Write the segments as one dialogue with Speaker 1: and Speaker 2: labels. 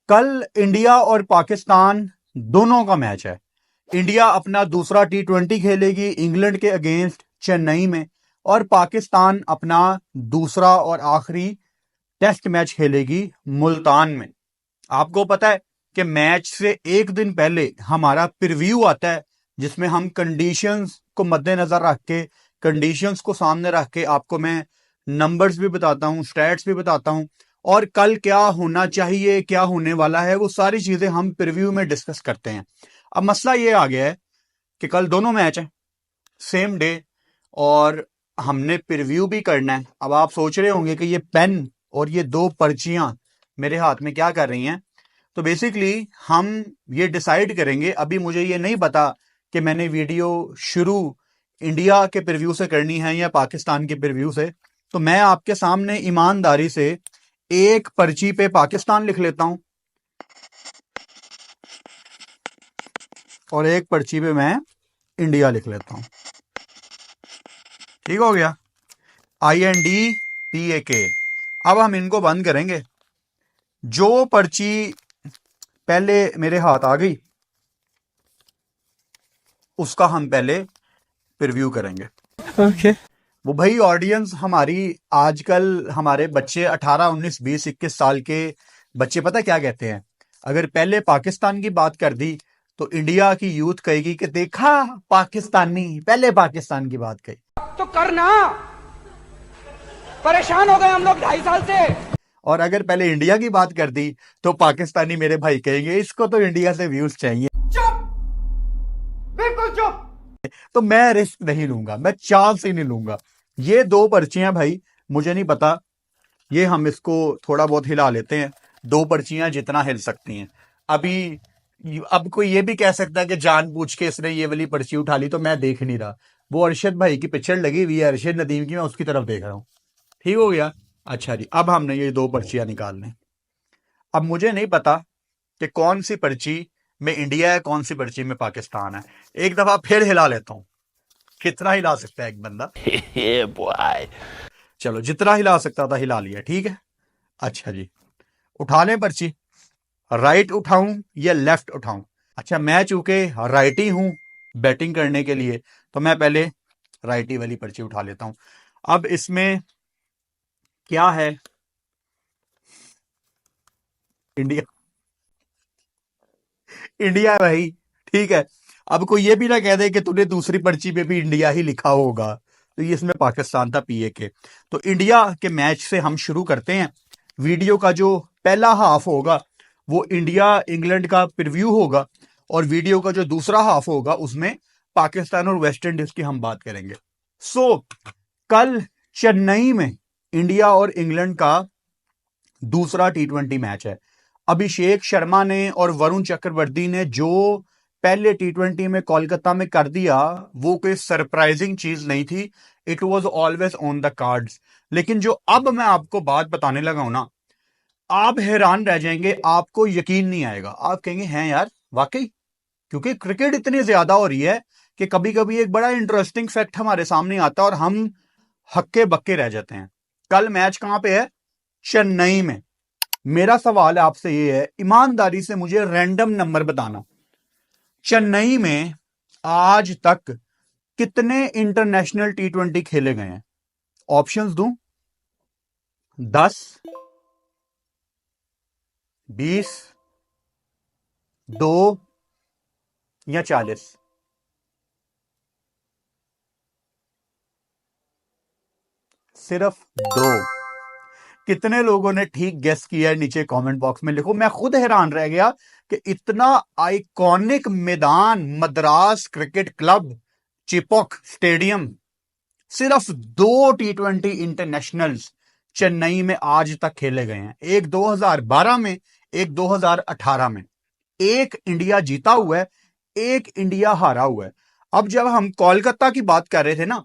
Speaker 1: कल इंडिया और पाकिस्तान दोनों का मैच है। इंडिया अपना दूसरा T20 खेलेगी इंग्लैंड के अगेंस्ट चेन्नई में, और पाकिस्तान अपना दूसरा और आखिरी टेस्ट मैच खेलेगी मुल्तान में। आपको पता है कि मैच से एक दिन पहले हमारा प्रीव्यू आता है, जिसमें हम कंडीशंस को मद्देनजर रख के, कंडीशंस को सामने रख के आपको मैं नंबर्स भी बताता हूं, स्टैट्स भी बताता हूं, और कल क्या होना चाहिए, क्या होने वाला है, वो सारी चीजें हम प्रीव्यू में डिस्कस करते हैं। अब मसला ये आ गया है कि कल दोनों मैच हैं सेम डे, और हमने प्रीव्यू भी करना है। अब आप सोच रहे होंगे कि ये पेन और ये दो पर्चियां मेरे हाथ में क्या कर रही हैं। तो बेसिकली हम ये डिसाइड करेंगे, अभी मुझे ये नहीं पता कि मैंने वीडियो शुरू इंडिया के प्रीव्यू से करनी है या पाकिस्तान के प्रीव्यू से। तो मैं आपके सामने ईमानदारी से एक पर्ची पे पाकिस्तान लिख लेता हूं और एक पर्ची पे मैं इंडिया लिख लेता हूं। ठीक हो गया, INDPAK। अब हम इनको बंद करेंगे। जो पर्ची पहले मेरे हाथ आ गई उसका हम पहले प्रीव्यू करेंगे।
Speaker 2: ओके।
Speaker 1: वो भाई ऑडियंस हमारी, आजकल हमारे बच्चे 18, 19, 20, 21 साल के बच्चे पता क्या कहते हैं? अगर पहले पाकिस्तान की बात कर दी तो इंडिया की यूथ कहेगी कि देखा पाकिस्तानी, पहले पाकिस्तान की बात कही
Speaker 3: तो करना, परेशान हो गए हम लोग 2.5 साल से।
Speaker 1: और अगर पहले इंडिया की बात कर दी तो पाकिस्तानी मेरे भाई कहेंगे इसको तो इंडिया से व्यूज चाहिए।
Speaker 3: चुप, बिल्कुल चुप।
Speaker 1: तो मैं रिस्क नहीं लूंगा, मैं चांस ही नहीं लूंगा। ये दो पर्चियां भाई, मुझे नहीं पता, ये हम इसको थोड़ा बहुत हिला लेते हैं। दो पर्चियां जितना हिल सकती हैं। अभी अब कोई ये भी कह सकता है कि जानबूझ के इसने ये वाली पर्ची उठा ली, तो मैं देख नहीं रहा। वो अरशद भाई की पिक्चर लगी हुई है, अरशद नदीम की, मैं उसकी तरफ देख रहा हूं। ठीक हो गया। अच्छा जी, अब हमने ये दो पर्चियां निकालने। अब मुझे नहीं पता कि कौन सी पर्ची में इंडिया है, कौन सी पर्ची में पाकिस्तान है। एक दफा फिर हिला लेता हूं। कितना हिला सकता है एक बंदा? चलो, जितना हिला सकता था हिला लिया, ठीक है। अच्छा जी, उठा लें पर्ची। राइट उठाऊं या लेफ्ट उठाऊं? अच्छा, मैं चूंकि राइटी हूं बैटिंग करने के लिए, तो मैं पहले राइटी वाली पर्ची उठा लेता हूं। अब इसमें क्या है? इंडिया, इंडिया है भाई, ठीक है। अब कोई ये भी ना कह दे कि तूने दूसरी पर्ची पे भी इंडिया ही लिखा होगा, तो ये इसमें पाकिस्तान था, PAK। तो इंडिया के मैच से हम शुरू करते हैं। वीडियो का जो पहला हाफ होगा वो इंडिया इंग्लैंड का प्रीव्यू होगा, और वीडियो का जो दूसरा हाफ होगा उसमें पाकिस्तान और वेस्ट इंडीज की हम बात करेंगे। कल चेन्नई में इंडिया और इंग्लैंड का दूसरा T20 मैच है। अभिषेक शर्मा ने और वरुण चक्रवर्ती ने जो पहले T20 में कोलकाता में कर दिया, वो कोई सरप्राइजिंग चीज नहीं थी। It was always on the cards. लेकिन जो अब मैं आपको बात बताने लगा हूं ना, आप हैरान रह जाएंगे, आपको यकीन नहीं आएगा। आप कहेंगे हैं यार वाकई, क्योंकि क्रिकेट इतनी ज्यादा हो रही है कि कभी कभी एक बड़ा इंटरेस्टिंग फैक्ट हमारे सामने आता है और हम हक्के बक्के रह जाते हैं। कल मैच कहां पे है? चेन्नई में। मेरा सवाल आपसे ये है, ईमानदारी से मुझे रैंडम नंबर बताना, चेन्नई में आज तक कितने इंटरनेशनल T20 खेले गए हैं? ऑप्शंस दूं? 10, 20, 2 या 40? सिर्फ 2। कितने लोगों ने ठीक गेस किया है नीचे कमेंट बॉक्स में लिखो। मैं खुद हैरान रह गया कि इतना आइकॉनिक मैदान, Madras cricket club, Chepauk stadium, सिर्फ 2 T20 इंटरनेशनल्स चेन्नई में आज तक खेले गए हैं। एक 2012 में, एक 2018 में। एक इंडिया जीता हुआ है, एक इंडिया हारा हुआ है। अब जब हम कोलकाता की बात कर रहे थे ना,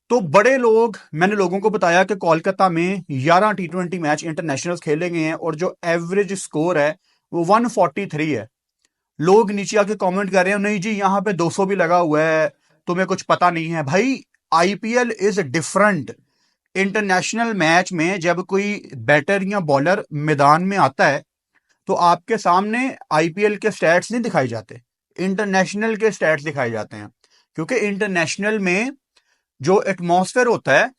Speaker 1: तो बड़े लोग, मैंने लोगों को बताया कि कोलकाता में 11 T20 मैच इंटरनेशनल्स खेले गए हैं और जो एवरेज स्कोर है वो 143 है। लोग नीचे आके कमेंट कर रहे हैं, नहीं जी यहां पे 200 भी लगा हुआ है, तुम्हें कुछ पता नहीं है। भाई IPL is different. International match में जब कोई बैटर या बॉलर मैदान में आता है तो आपके सामने आईपीएल के स्टैट्स नहीं दिखाए जाते, इंटरनेशनल के स्टैट्स दिखाए जाते हैं, क्योंकि इंटरनेशनल में जो एटमॉस्फेयर होता है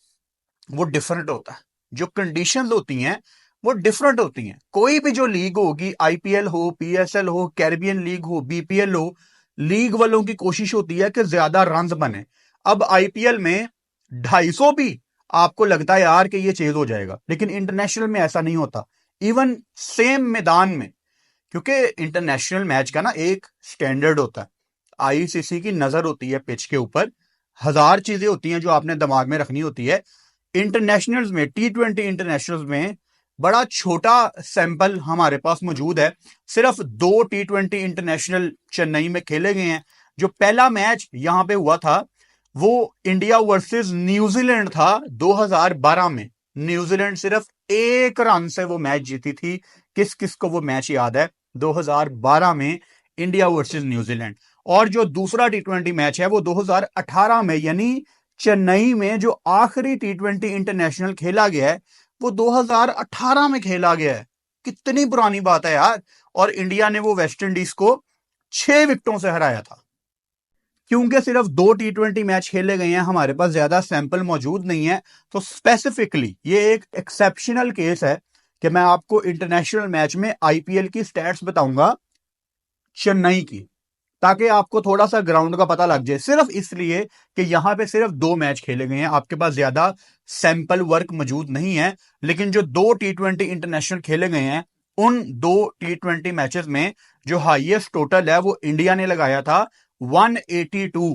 Speaker 1: वो डिफरेंट होता है, जो कंडीशंस होती हैं वो डिफरेंट होती हैं। कोई भी जो लीग होगी, आईपीएल हो, पीएसएल हो, कैरिबियन लीग हो, बीपीएल हो, लीग वालों की कोशिश होती है कि ज्यादा रन बने। अब आईपीएल में 250 भी आपको लगता है यार कि ये चेज हो जाएगा, लेकिन इंटरनेशनल में ऐसा नहीं होता, इवन सेम मैदान में, क्योंकि इंटरनेशनल मैच का ना एक स्टैंडर्ड होता है, आईसीसी की नजर होती है पिच के ऊपर, हजार चीजें होती हैं जो आपने दिमाग में रखनी होती है। इंटरनेशनल्स में, T20 इंटरनेशनल्स में बड़ा छोटा सैंपल हमारे पास मौजूद है। सिर्फ 2 T20 इंटरनेशनल चेन्नई में खेले गए हैं। जो पहला मैच यहां पे हुआ था वो इंडिया वर्सेस न्यूजीलैंड था 2012 में। न्यूजीलैंड सिर्फ 1 रन से वो मैच जीती थी। किस किस को वो मैच याद है? 2012 में इंडिया वर्सेस न्यूजीलैंड। और जो दूसरा T20 मैच है वो 2018 में, यानी चेन्नई में जो आखिरी T20 इंटरनेशनल खेला गया है वो 2018 में खेला गया है। कितनी पुरानी बात है यार। और इंडिया ने वो वेस्ट इंडीज को 6 विकेटों से हराया था। क्योंकि सिर्फ 2 T20 मैच खेले गए हैं, हमारे पास ज्यादा सैंपल मौजूद नहीं है, तो स्पेसिफिकली ये एक एक्सेप्शनल केस है कि मैं आपको इंटरनेशनल मैच में आईपीएल की स्टैट्स बताऊंगा चेन्नई की, ताकि आपको थोड़ा सा ग्राउंड का पता लग जाए। सिर्फ इसलिए कि यहां पे सिर्फ 2 मैच खेले गए हैं, आपके पास ज्यादा सैंपल वर्क मौजूद नहीं है। लेकिन जो 2 T20 इंटरनेशनल खेले गए हैं, उन 2 T20 मैचेस में जो हाईएस्ट टोटल है वो इंडिया ने लगाया था 182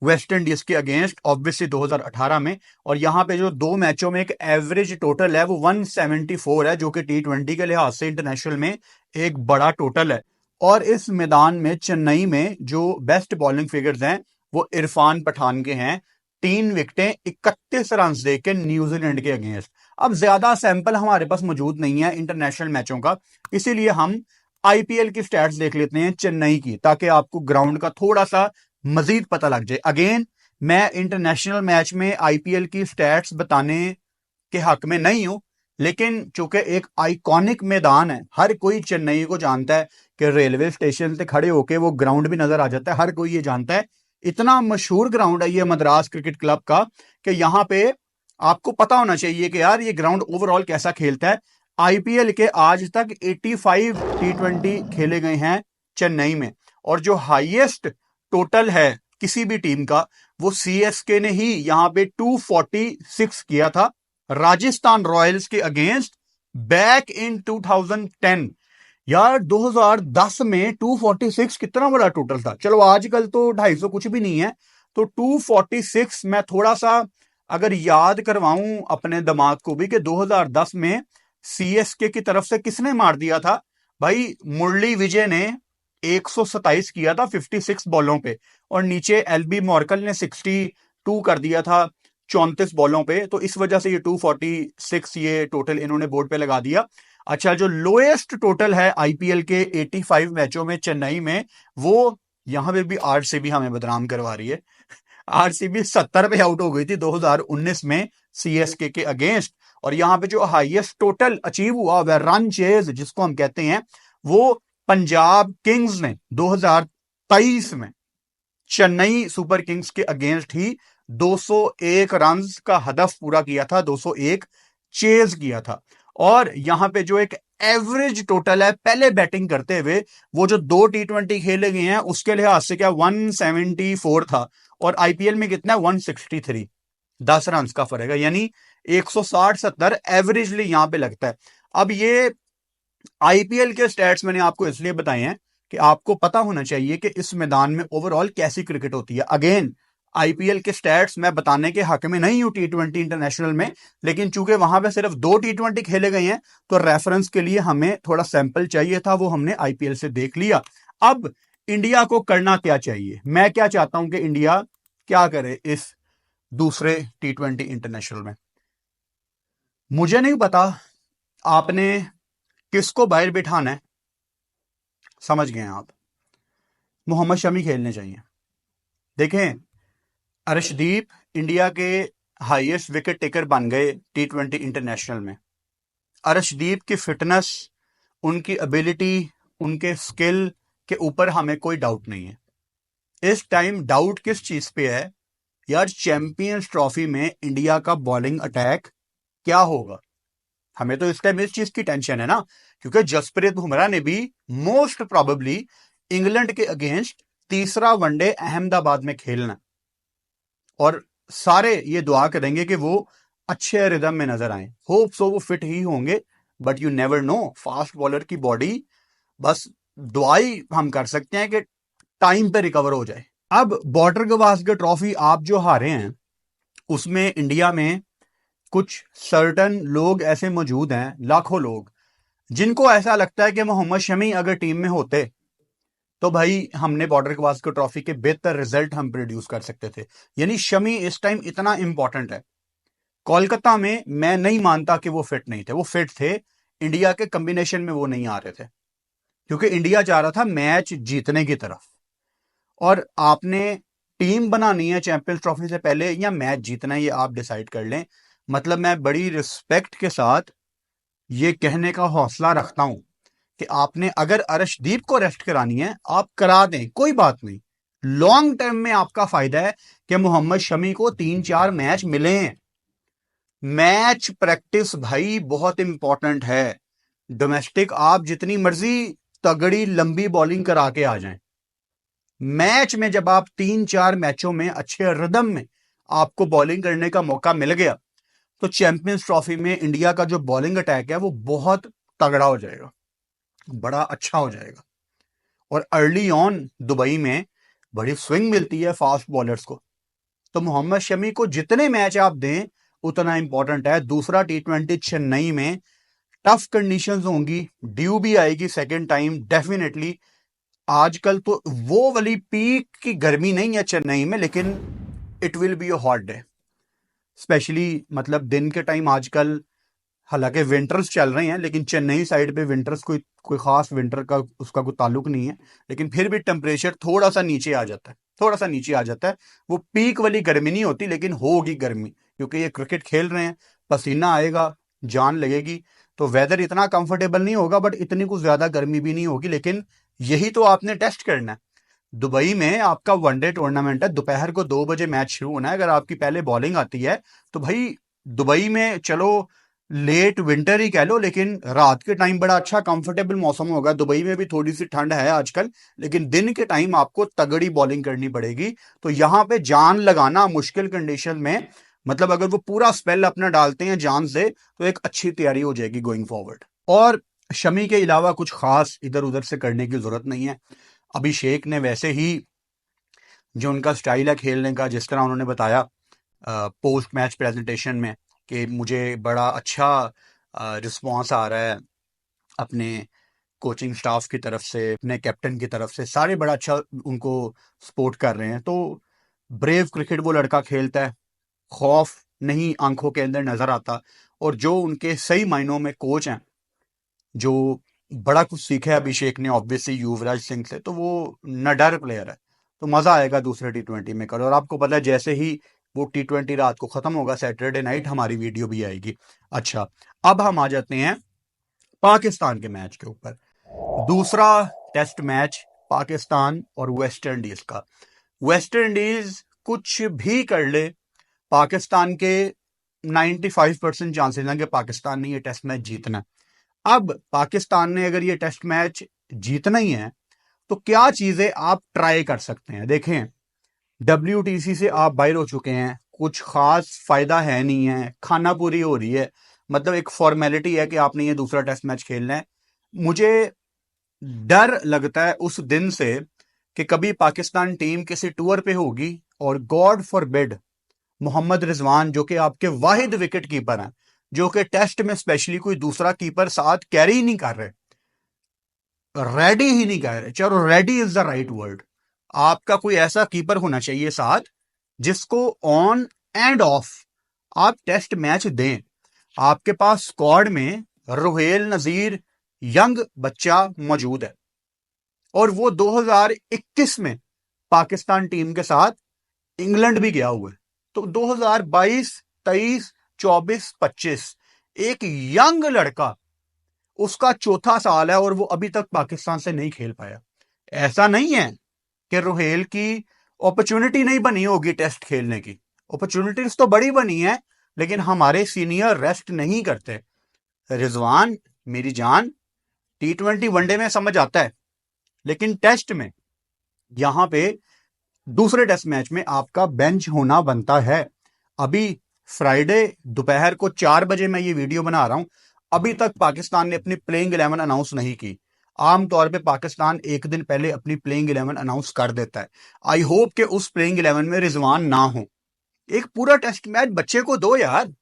Speaker 1: वेस्ट इंडीज के अगेंस्ट, ऑब्वियसली 2018 में। और यहां पे जो 2 मैचों में एक एवरेज टोटल है वो 174 है, जो कि T20 के लिहाज से इंटरनेशनल में एक बड़ा टोटल है। और इस मैदान में चेन्नई में जो बेस्ट बॉलिंग फिगर्स हैं वो इरफान पठान के हैं। 3 विकेटें 31 रन दे के न्यूजीलैंड के अगेंस्ट। अब ज्यादा सैंपल हमारे पास मौजूद नहीं है इंटरनेशनल मैचों का, इसीलिए हम आईपीएल की स्टैट्स देख लेते हैं चेन्नई की, ताकि आपको ग्राउंड का थोड़ा सा मजीद पता लग जाए। अगेन, मैं इंटरनेशनल मैच में आईपीएल की स्टैट्स बताने के हक में नहीं हूं, लेकिन चूंकि एक आइकॉनिक मैदान है, हर कोई चेन्नई को जानता है कि रेलवे स्टेशन से खड़े होके वो ग्राउंड भी नजर आ जाता है, हर कोई ये जानता है। इतना मशहूर ग्राउंड है ये मद्रास क्रिकेट क्लब का कि यहां पे आपको पता होना चाहिए कि यार ये ग्राउंड ओवरऑल कैसा खेलता है। आईपीएल के आज तक 85 T20 खेले गए हैं चेन्नई में, और जो हाईएस्ट टोटल है किसी भी टीम का वो सीएसके ने ही यहां पे 246 किया था राजस्थान रॉयल्स के अगेंस्ट बैक इन 2010। यार 2010 में 246 कितना बड़ा टोटल था। चलो आजकल तो 250 कुछ भी नहीं है, तो 246 मैं थोड़ा सा अगर याद करवाऊं अपने दिमाग को भी कि 2010 में सीएसके की तरफ से किसने मार दिया था भाई? मुरली विजय ने 127 किया था 56 बॉलों पे, और नीचे एलबी मॉर्कल ने 62 कर दिया था 34 बॉलों पे। तो इस वजह से ये 246 ये टोटल इन्होंने बोर्ड पे लगा दिया। अच्छा, जो लोएस्ट टोटल है आईपीएल के 85 मैचों में चेन्नई में, वो यहां पे भी आरसीबी हमें बदनाम करवा रही है। आरसीबी 70 पे आउट हो गई थी 2019 में सीएसके के अगेंस्ट। और यहां पे जो हाईएस्ट टोटल अचीव हुआ वह रन चेज जिसको हम कहते हैं, वो पंजाब किंग्स ने 2023 में चेन्नई सुपर किंग्स के अगेंस्ट ही 201 रन का हदफ पूरा किया था, 201 चेज किया था। और यहां पे जो एक एवरेज टोटल है पहले बैटिंग करते हुए, वो जो 2 T20 खेले गए हैं उसके लिहाज से क्या 174 था, और आईपीएल में कितना है 163, 10 रन का फर्क है, यानी 160-70 एवरेजली यहां पे लगता है। अब ये आईपीएल के स्टैट्स मैंने आपको इसलिए बताए हैं कि आपको पता होना चाहिए कि इस मैदान में ओवरऑल कैसी क्रिकेट होती है। अगेन, आईपीएल के स्टैट्स मैं बताने के हक में नहीं हूं T20 इंटरनेशनल में, लेकिन चूंकि वहां पे सिर्फ 2 T20 खेले गए हैं तो रेफरेंस के लिए हमें थोड़ा सैंपल चाहिए था, वो हमने आईपीएल से देख लिया। अब इंडिया को करना क्या चाहिए? मैं क्या चाहता हूं कि इंडिया क्या करे इस दूसरे T20 इंटरनेशनल में। मुझे नहीं पता आपने किसको बाहर बिठाना है, समझ गए आप। मोहम्मद शमी खेलने चाहिए। देखें, अर्शदीप इंडिया के हाईएस्ट विकेट टेकर बन गए T20 इंटरनेशनल में। अर्शदीप की फिटनेस उनकी एबिलिटी, उनके स्किल के ऊपर हमें कोई डाउट नहीं है। इस टाइम डाउट किस चीज पे है यार? चैंपियंस ट्रॉफी में इंडिया का बॉलिंग अटैक क्या होगा? हमें तो इस टाइम इस चीज की टेंशन है ना, क्योंकि जसप्रीत बुमराह ने भी मोस्ट प्रोबेबली इंग्लैंड के अगेंस्ट तीसरा वनडे अहमदाबाद में खेलना है। और सारे ये दुआ करेंगे कि वो अच्छे रिदम में नजर आए। होप सो वो फिट ही होंगे, but you never know, fast bowler की बॉडी, बस दुआई हम कर सकते हैं कि टाइम पे रिकवर हो जाए। अब बॉर्डर गवास्कर ट्रॉफी आप जो हारे हैं, उसमें इंडिया में कुछ सर्टन लोग ऐसे मौजूद हैं, लाखों लोग, जिनको ऐसा लगता है कि मोहम्मद शमी अगर टीम में होते तो भाई हमने बॉर्डर गवास्कर ट्रॉफी के बेहतर रिजल्ट हम प्रोड्यूस कर सकते थे। यानी शमी इस टाइम इतना इंपॉर्टेंट है। कोलकाता में मैं नहीं मानता कि वो फिट नहीं थे, वो फिट थे, इंडिया के कॉम्बिनेशन में वो नहीं आ रहे थे, क्योंकि इंडिया जा रहा था मैच जीतने की तरफ। और आपने टीम बनानी है चैंपियंस ट्रॉफी से पहले या मैच जीतना है, ये आप डिसाइड कर लें। मतलब मैं बड़ी रिस्पेक्ट के साथ ये कहने का हौसला रखता हूं कि आपने अगर अर्शदीप को रेस्ट करानी है, आप करा दें, कोई बात नहीं। लॉन्ग टर्म में आपका फायदा है कि मोहम्मद शमी को 3-4 मैच मिले हैं। मैच प्रैक्टिस भाई बहुत इंपॉर्टेंट है। डोमेस्टिक आप जितनी मर्जी तगड़ी लंबी बॉलिंग करा के आ जाएं, मैच में जब आप 3-4 मैचों में अच्छे रिदम में आपको बॉलिंग करने का मौका मिल गया, तो चैंपियंस ट्रॉफी में इंडिया का जो बॉलिंग अटैक है वो बहुत तगड़ा हो जाएगा, बड़ा अच्छा हो जाएगा। और अर्ली ऑन दुबई में बड़ी स्विंग मिलती है फास्ट बॉलर्स को, तो मोहम्मद शमी को जितने मैच आप दें उतना इंपॉर्टेंट है। दूसरा T20 चेन्नई में टफ कंडीशंस होंगी, ड्यू भी आएगी सेकेंड टाइम डेफिनेटली। आजकल तो वो वाली पीक की गर्मी नहीं है चेन्नई में, लेकिन it will be a hot day, specially मतलब दिन के टाइम आजकल। हालांकि विंटर्स चल रहे हैं, लेकिन चेन्नई साइड पे विंटर्स कोई खास विंटर का उसका कोई ताल्लुक नहीं है, लेकिन फिर भी टेम्परेचर थोड़ा सा नीचे आ जाता है, थोड़ा सा नीचे आ जाता है। वो पीक वाली गर्मी नहीं होती, लेकिन होगी गर्मी, क्योंकि ये क्रिकेट खेल रहे हैं, पसीना आएगा, जान लगेगी, तो वेदर इतना कंफर्टेबल नहीं होगा, बट इतनी कुछ ज्यादा गर्मी भी नहीं होगी। लेकिन यही तो आपने टेस्ट करना है। दुबई में आपका वनडे टूर्नामेंट है, दोपहर को 2 बजे मैच शुरू होना है। अगर आपकी पहले बॉलिंग आती है तो भाई दुबई में चलो लेट विंटर ही कह लो, लेकिन रात के टाइम बड़ा अच्छा कंफर्टेबल मौसम होगा। दुबई में भी थोड़ी सी ठंड है आजकल, लेकिन दिन के टाइम आपको तगड़ी बॉलिंग करनी पड़ेगी। तो यहां पे जान लगाना मुश्किल कंडीशन में, मतलब अगर वो पूरा स्पेल अपना डालते हैं जान से, तो एक अच्छी तैयारी हो जाएगी गोइंग फॉरवर्ड। और शमी के अलावा कुछ खास इधर उधर से करने की जरूरत नहीं है। अभिषेक ने वैसे ही जो उनका स्टाइल है खेलने का, जिस तरह उन्होंने बताया पोस्ट मैच प्रेजेंटेशन में कि मुझे बड़ा अच्छा रिस्पॉन्स आ रहा है अपने कोचिंग स्टाफ की तरफ से, अपने कैप्टन की तरफ से, सारे बड़ा अच्छा उनको सपोर्ट कर रहे हैं। तो ब्रेव क्रिकेट वो लड़का खेलता है, खौफ नहीं आंखों के अंदर नजर आता। और जो उनके सही मायनों में कोच हैं, जो बड़ा कुछ सीखा है अभिषेक ने ऑब्वियसली युवराज सिंह से, तो वो न डर प्लेयर है। तो मजा आएगा दूसरे T20 में कर। और आपको पता है जैसे ही वो T20 रात को खत्म होगा, सैटरडे नाइट हमारी वीडियो भी आएगी। अच्छा, अब हम आ जाते हैं पाकिस्तान के मैच के ऊपर। दूसरा टेस्ट मैच पाकिस्तान और वेस्ट इंडीज का। वेस्ट इंडीज कुछ भी कर ले, पाकिस्तान के 95% चांसेस हैं कि पाकिस्तान ने ये टेस्ट मैच जीतना है। अब पाकिस्तान ने अगर ये टेस्ट मैच जीतना ही है, तो क्या चीजें आप ट्राई कर सकते हैं? देखें, WTC से आप बाहर हो चुके हैं, कुछ खास फायदा है नहीं है, खाना पूरी हो रही है, मतलब एक फॉर्मेलिटी है कि आपने ये दूसरा टेस्ट मैच खेलना है। मुझे डर लगता है उस दिन से कि कभी पाकिस्तान टीम किसी टूर पे होगी और गॉड फॉरबिड मोहम्मद रिजवान, जो कि आपके वाहिद विकेट कीपर हैं, जो कि टेस्ट में स्पेशली कोई दूसरा कीपर साथ कैरी ही नहीं कर रहे, रेडी ही नहीं कर रहे। चलो, ready is the right word. आपका कोई ऐसा कीपर होना चाहिए साथ जिसको ऑन एंड ऑफ आप टेस्ट मैच दें। आपके पास स्क्वाड में रुहेल नजीर यंग बच्चा मौजूद है, और वो 2021 में पाकिस्तान टीम के साथ इंग्लैंड भी गया हुआ है। तो 2022, 23, 24, 25 एक यंग लड़का उसका चौथा साल है और वो अभी तक पाकिस्तान से नहीं खेल पाया। ऐसा नहीं है कि रुहेल की अपॉर्चुनिटी नहीं बनी होगी टेस्ट खेलने की, अपॉर्चुनिटीज तो बड़ी बनी है, लेकिन हमारे सीनियर रेस्ट नहीं करते। रिजवान मेरी जान, T20 वनडे में समझ आता है, लेकिन टेस्ट में यहां पे दूसरे टेस्ट मैच में आपका बेंच होना बनता है। अभी फ्राइडे दोपहर को 4 बजे मैं ये वीडियो बना रहा हूं, अभी तक पाकिस्तान ने अपनी प्लेइंग 11 अनाउंस नहीं की। आमतौर पे पाकिस्तान एक दिन पहले अपनी प्लेइंग 11 अनाउंस कर देता है। आई होप कि उस प्लेइंग 11 में रिजवान ना हो। एक पूरा टेस्ट मैच बच्चे को दो यार,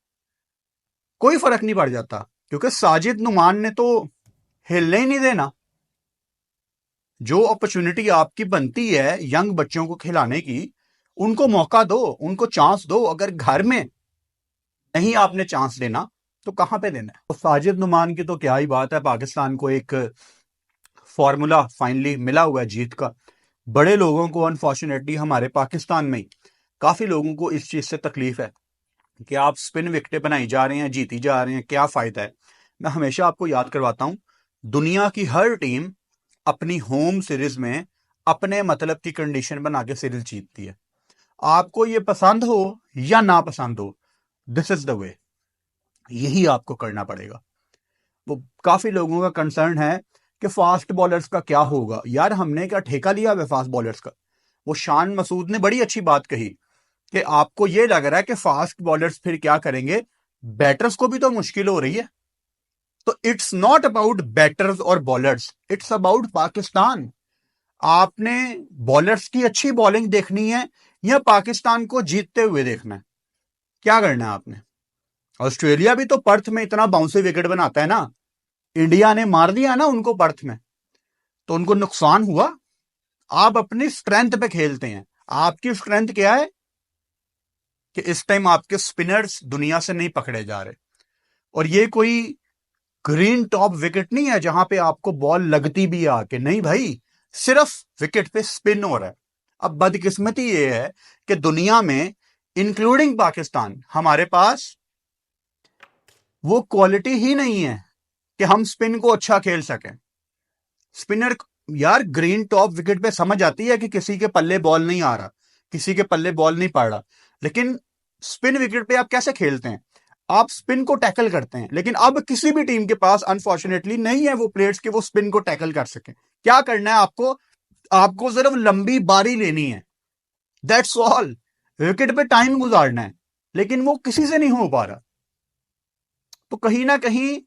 Speaker 1: कोई फर्क नहीं पड़ जाता, क्योंकि साजिद नुमान ने तो हिलने ही नहीं देना। जो अपॉर्चुनिटी आपकी बनती है यंग बच्चों को खिलाने की, उनको मौका दो, उनको चांस दो। अगर घर में नहीं आपने चांस देना तो कहां पे देना है? तो साजिद नुमान की तो क्या ही बात है, पाकिस्तान को एक फॉर्मूला फाइनली मिला हुआ है जीत का। बड़े लोगों को अनफॉर्चुनेटली हमारे पाकिस्तान में काफी लोगों को इस चीज से तकलीफ है कि आप स्पिन विकेटें बनाई जा रहे हैं, जीती जा रहे हैं, क्या फायदा है। मैं हमेशा आपको याद करवाता हूं, दुनिया की हर टीम अपनी होम सीरीज में अपने मतलब की कंडीशन बना के सीरीज जीतती है। आपको ये पसंद हो या ना पसंद हो, दिस इज द वे, यही आपको करना पड़ेगा। वो काफी लोगों का कंसर्न है कि फास्ट बॉलर्स का क्या होगा। यार हमने क्या ठेका लिया है फास्ट बॉलर्स का? वो शान मसूद ने बड़ी अच्छी बात कही कि आपको ये लग रहा है कि फास्ट बॉलर्स फिर क्या करेंगे, बैटर्स को भी तो मुश्किल हो रही है। तो इट्स नॉट अबाउट बैटर्स और बॉलर्स, इट्स अबाउट पाकिस्तान। आपने बॉलर्स की अच्छी बॉलिंग देखनी है या पाकिस्तान को जीतते हुए देखना है? क्या करना है आपने? ऑस्ट्रेलिया भी तो पर्थ में इतना बाउंसी विकेट बनाता है ना, इंडिया ने मार दिया ना उनको पर्थ में, तो उनको नुकसान हुआ। आप अपनी स्ट्रेंथ पे खेलते हैं। आपकी स्ट्रेंथ क्या है कि इस टाइम आपके स्पिनर्स दुनिया से नहीं पकड़े जा रहे, और ये कोई ग्रीन टॉप विकेट नहीं है जहां पे आपको बॉल लगती भी आके, नहीं भाई, सिर्फ विकेट पे स्पिन हो रहा है। अब बदकिस्मती ये है कि दुनिया में इंक्लूडिंग पाकिस्तान, हमारे पास वो क्वालिटी ही नहीं है कि हम स्पिन को अच्छा खेल सकें। स्पिनर यार ग्रीन टॉप विकेट पे समझ आती है कि किसी के पल्ले बॉल नहीं आ रहा, किसी के पल्ले बॉल नहीं पड़ रहा, लेकिन स्पिन विकेट पे आप कैसे खेलते हैं? आप स्पिन को टैकल करते हैं, लेकिन अब किसी भी टीम के पास अनफॉर्चुनेटली नहीं है वो प्लेयर्स कि वो स्पिन को टैकल कर सके। क्या करना है आपको? आपको सिर्फ लंबी बारी लेनी है, दैट्स ऑल। विकेट पे टाइम गुजारना है, लेकिन वो किसी से नहीं हो पा रहा। तो कहीं ना कहीं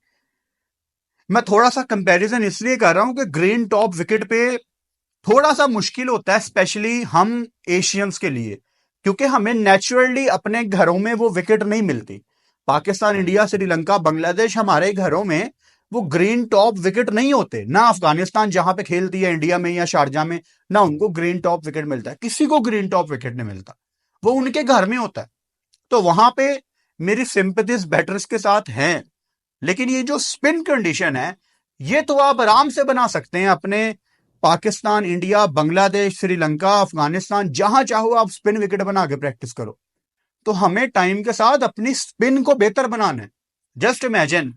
Speaker 1: मैं थोड़ा सा कंपैरिजन इसलिए कर रहा हूं कि ग्रीन टॉप विकेट पे थोड़ा सा मुश्किल होता है, स्पेशली हम एशियंस के लिए, क्योंकि हमें नेचुरली अपने घरों में वो विकेट नहीं मिलती। पाकिस्तान, इंडिया, श्रीलंका, बांग्लादेश, हमारे घरों में वो ग्रीन टॉप विकेट नहीं होते ना। अफगानिस्तान जहां पे खेलती है इंडिया में या शारजा में, ना उनको ग्रीन टॉप विकेट मिलता है, किसी को ग्रीन टॉप विकेट नहीं मिलता, वो उनके घर में होता है। तो वहां पे मेरी सिंपैथीज बैटर्स के साथ हैं, लेकिन ये जो स्पिन कंडीशन है ये तो आप आराम से बना सकते हैं अपने पाकिस्तान, इंडिया, बांग्लादेश, श्रीलंका, अफगानिस्तान, जहां चाहो आप स्पिन विकेट बना के प्रैक्टिस करो। तो हमें टाइम के साथ अपनी स्पिन को बेहतर बनाना है। जस्ट इमेजिन,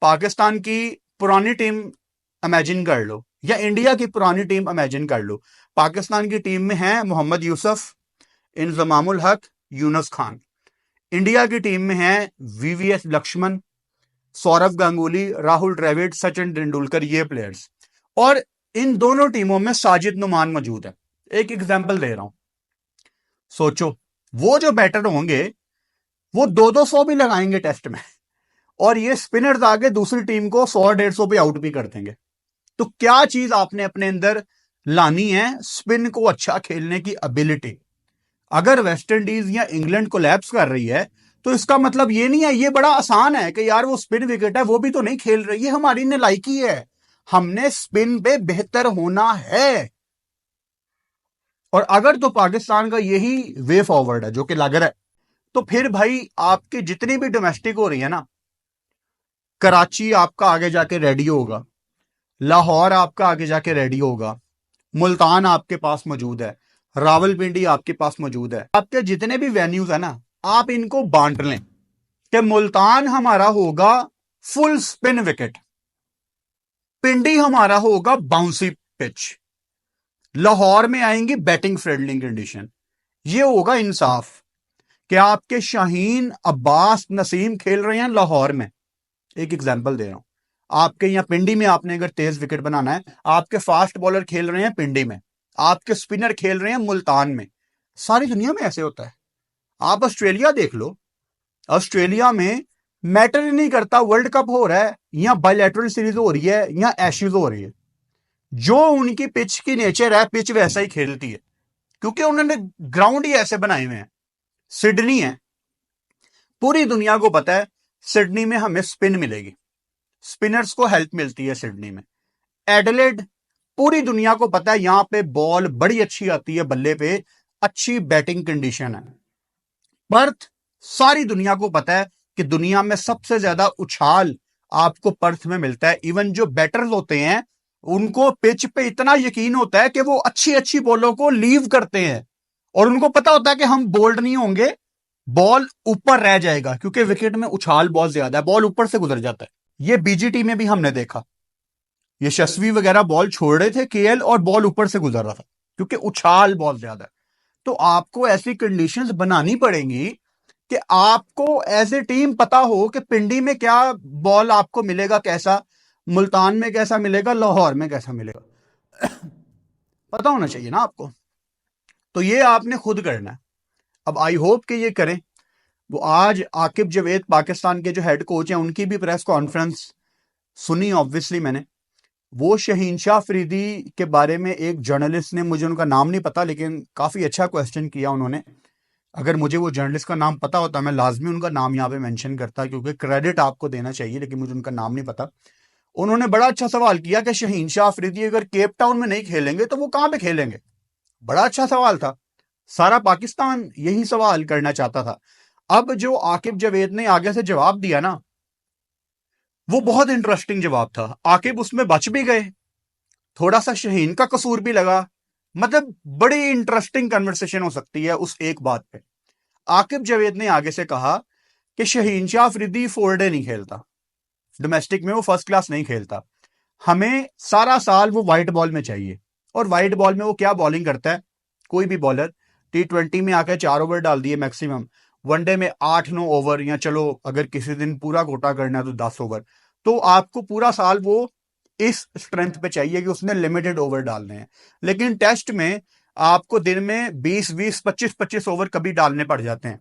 Speaker 1: पाकिस्तान की पुरानी टीम इमेजिन कर लो या इंडिया की पुरानी टीम इमेजिन कर लो। पाकिस्तान की टीम में है मोहम्मद यूसुफ, इंजमामुल हक, यूनुस खान। इंडिया की टीम में है वीवीएस लक्ष्मण, सौरव गांगुली, राहुल द्रविड़, सचिन तेंदुलकर, ये प्लेयर्स। और इन दोनों टीमों में साजिद नुमान मौजूद है। एक एग्जांपल दे रहा हूं, सोचो वो जो बैटर होंगे वो 200 भी लगाएंगे टेस्ट में, और ये स्पिनर्स आगे दूसरी टीम को 100-150 पे आउट भी कर देंगे। तो क्या चीज आपने अपने अंदर लानी है? स्पिन को अच्छा खेलने की एबिलिटी। अगर वेस्ट इंडीज या इंग्लैंड कोलैप्स कर रही है तो इसका मतलब ये नहीं है ये बड़ा आसान है कि यार वो स्पिन विकेट है वो भी तो नहीं खेल रही है। हमारी नालायकी है, हमने स्पिन पे बेहतर होना है। और अगर तो पाकिस्तान का यही वे फॉरवर्ड है जो कि लग रहा है, तो फिर भाई आपकी जितनी भी डोमेस्टिक हो रही है ना, कराची आपका आगे जाके रेडी होगा, लाहौर आपका आगे जाके रेडी होगा, मुल्तान आपके पास मौजूद है, रावलपिंडी आपके पास मौजूद है। आपके जितने भी वेन्यूज है ना, आप इनको बांट लें कि मुल्तान हमारा होगा फुल स्पिन विकेट, पिंडी हमारा होगा बाउंसी पिच, लाहौर में आएंगी बैटिंग फ्रेंडली कंडीशन। ये होगा इंसाफ कि आपके शाहीन अब्बास नसीम खेल रहे हैं लाहौर में, एक एग्जांपल दे रहा हूं, आपके यहां पिंडी में आपने अगर तेज विकेट बनाना है, आपके फास्ट बॉलर खेल रहे हैं पिंडी में, आपके स्पिनर खेल रहे हैं मुल्तान में। सारी दुनिया में ऐसे होता है। आप ऑस्ट्रेलिया देख लो, ऑस्ट्रेलिया में मैटर ही नहीं करता वर्ल्ड कप हो रहा है या बायलैटरल सीरीज हो रही है या एशेज हो रही है, जो उनकी पिच की नेचर है पिच वैसा ही खेलती है, क्योंकि उन्होंने ग्राउंड ही ऐसे बनाए हुए हैं। सिडनी है, पूरी दुनिया को पता है सिडनी में हमें स्पिन मिलेगी, स्पिनर्स को हेल्प मिलती है सिडनी में। एडिलेड, पूरी दुनिया को पता है यहां पे बॉल बड़ी अच्छी आती है, बल्ले पे अच्छी बैटिंग कंडीशन है। पर्थ, सारी दुनिया को पता है कि दुनिया में सबसे ज्यादा उछाल आपको पर्थ में मिलता है। इवन जो बैटर्स होते हैं उनको पिच पे इतना यकीन होता है कि वो अच्छी अच्छी बॉलों को लीव करते हैं, और उनको पता होता है कि हम बोल्ड नहीं होंगे, बॉल ऊपर रह जाएगा, क्योंकि विकेट में उछाल बहुत ज्यादा है, बॉल ऊपर से गुजर जाता है। ये बीजीटी में भी हमने देखा, यशस्वी वगैरह बॉल छोड़ रहे थे केएल और बॉल ऊपर से गुजर रहा था, क्योंकि उछाल बहुत ज्यादा है। तो आपको ऐसी कंडीशंस बनानी पड़ेंगी कि आपको एज ए टीम पता हो कि पिंडी में क्या बॉल आपको मिलेगा, कैसा मुल्तान में कैसा मिलेगा, लाहौर में कैसा मिलेगा, पता होना चाहिए ना आपको। तो ये आपने खुद करना है। अब आई होप कि ये करें। वो आज आकिब जवेद पाकिस्तान के जो हेड कोच हैं उनकी भी प्रेस कॉन्फ्रेंस सुनी ऑब्वियसली मैंने। वो शहीन शाह अफरीदी के बारे में एक जर्नलिस्ट ने, मुझे उनका नाम नहीं पता, लेकिन काफी अच्छा क्वेश्चन किया उन्होंने। अगर मुझे वो जर्नलिस्ट का नाम पता होता मैं लाजमी उनका नाम यहाँ पे मेंशन करता, क्योंकि क्रेडिट आपको देना चाहिए, लेकिन मुझे उनका नाम नहीं पता। उन्होंने बड़ा अच्छा सवाल किया कि शहीन शाह अफरीदी अगर केप टाउन में नहीं खेलेंगे तो वो कहां पे खेलेंगे। बड़ा अच्छा सवाल था, सारा पाकिस्तान यही सवाल करना चाहता था। अब जो आकिब जवेद ने आगे से जवाब दिया ना, वो बहुत इंटरेस्टिंग जवाब था। आकिब उसमें बच भी गए, थोड़ा सा शहीन का कसूर भी लगा, मतलब बड़ी इंटरेस्टिंग कन्वर्सेशन हो सकती है उस एक बात पे। आकिब जवेद ने आगे से कहा कि शहीन शाह अफरीदी 4 डे नहीं खेलता, डोमेस्टिक में वो फर्स्ट क्लास नहीं खेलता, हमें सारा साल वो व्हाइट बॉल में चाहिए। और व्हाइट बॉल में वो क्या बॉलिंग करता है, कोई भी बॉलर T20 में आकर 4 ओवर डाल दिए मैक्सिमम, वनडे में 8-9 ओवर, या चलो अगर किसी दिन पूरा कोटा करना है तो 10 ओवर। तो आपको पूरा साल वो इस स्ट्रेंथ पे चाहिए कि उसने लिमिटेड ओवर डालने हैं। लेकिन टेस्ट में आपको दिन में 20-20, 25-25 ओवर कभी डालने पड़ जाते हैं।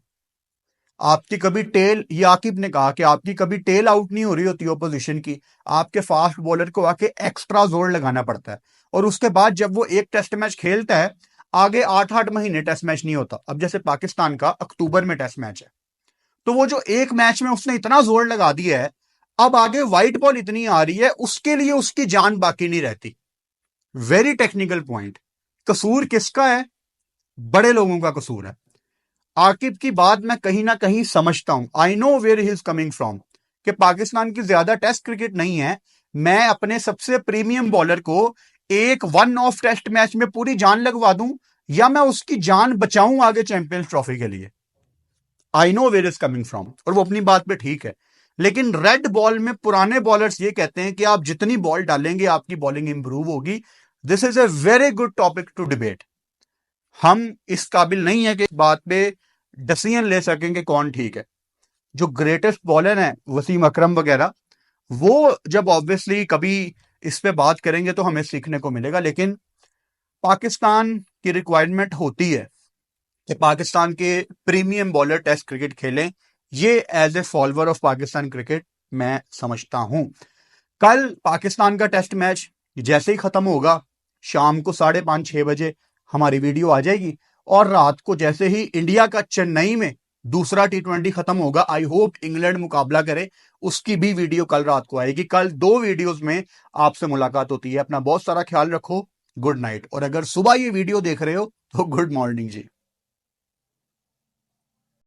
Speaker 1: आपकी कभी टेल, ये आकिब ने कहा कि आपकी कभी टेल आउट नहीं हो रही होती ऑपोजिशन की, आपके फास्ट बॉलर को आके एक्स्ट्रा जोर लगाना पड़ता है। और उसके बाद जब वो एक टेस्ट मैच खेलता है, आगे 8-8 महीने टेस्ट मैच नहीं होता। अब जैसे पाकिस्तान का अक्टूबर में टेस्ट मैच है, तो वो जो एक मैच में उसने इतना जोर लगा दिया है, अब आगे व्हाइट बॉल इतनी आ रही है, उसके लिए उसकी जान बाकी नहीं रहती। Very technical point. कसूर किसका है? बड़े लोगों का कसूर है। आकिब की बात मैं कहीं ना कहीं समझता हूं, I know where he is coming from, कि पाकिस्तान की ज्यादा टेस्ट क्रिकेट नहीं है, मैं अपने सबसे प्रीमियम बॉलर को एक 1 ऑफ टेस्ट मैच में पूरी जान लगवा दूं, या मैं उसकी जान बचाऊं आगे चैंपियंस ट्रॉफी के लिए। I know where is coming from, और वो अपनी बात पे ठीक है। लेकिन रेड बॉल में पुराने बॉलर्स ये कहते हैं कि आप जितनी बॉल डालेंगे आपकी बॉलिंग इंप्रूव होगी। This is a very good topic to debate. हम इस काबिल नहीं है कि इस बात पे डिसीजन ले सकें कि कौन ठीक है। जो ग्रेटेस्ट बॉलर हैं वसीम अकरम वगैरह, वो जब ऑब्वियसली कभी इस पे बात करेंगे तो हमें सीखने को मिलेगा। लेकिन पाकिस्तान की रिक्वायरमेंट होती है कि पाकिस्तान के प्रीमियम बॉलर टेस्ट क्रिकेट खेलें। ये as a follower of Pakistan cricket मैं समझता हूं। कल पाकिस्तान का टेस्ट मैच जैसे ही खत्म होगा, शाम को 5:30-6 बजे हमारी वीडियो आ जाएगी, और रात को जैसे ही इंडिया का चेन्नई में दूसरा T20 खत्म होगा, आई होप इंग्लैंड मुकाबला करे, उसकी भी वीडियो कल रात को आएगी। कल 2 वीडियोस में आपसे मुलाकात होती है। अपना बहुत सारा ख्याल रखो। Good night. और अगर सुबह ये वीडियो देख रहे हो तो गुड मॉर्निंग जी।